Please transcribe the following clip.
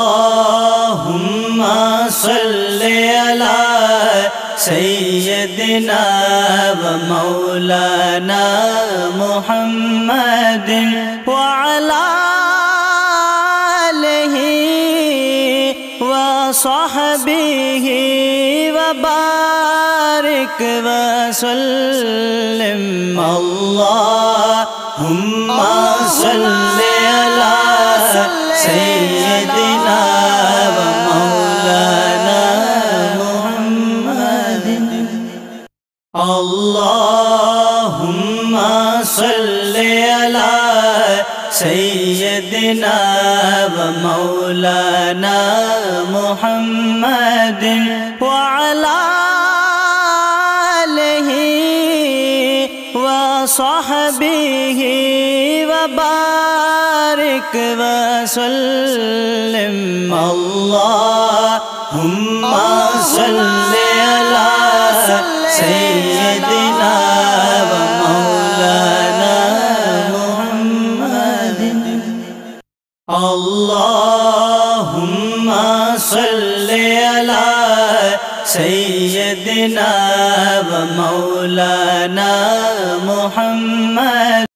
اللهم صل على سيدنا ومولانا محمد وعلى آله وصحبه وبارك وسلم اللهم صل على سيدنا ومولانا محمد اللهم صل على سيدنا ومولانا محمد وعلى آله وصحبه وبارك وسلم اللهم صل على سيدنا ومولانا محمد اللهم صل على سيدنا ومولانا محمد